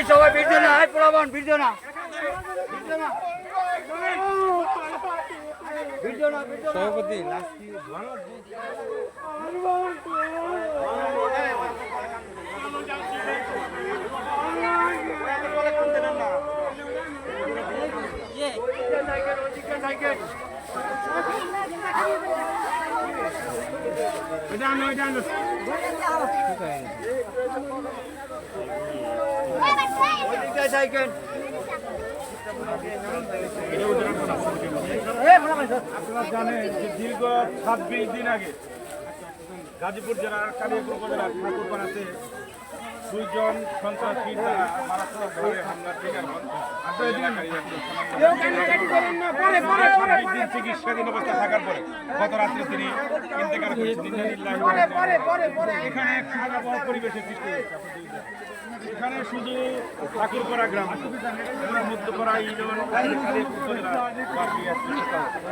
সবাই ভিড় না, প্রলাবন ভিড় না। সভাপতি সাইকেল আপনারা জানেন যে দীর্ঘ 26 দিন আগে গাজীপুর জেলার কালিয়াপুর উপজেলার ঠাকুরপাড়াতে 2 জন সন্ত্রাসীর দ্বারা মারাত্মকভাবে হামলার শিকার হন। চিকিৎসাধীন অবস্থা থাকার পরে গত রাত্রে তিনি ইন্তেকাল করেছেন। এখানে ভয়াবহ পরিবেশের সৃষ্টি হয়েছে। এখানে শুধু ঠাকুরপাড়া গ্রাম, মধ্যপাড়া ইউনিয়ন, কালিয়াপুর উপজেলা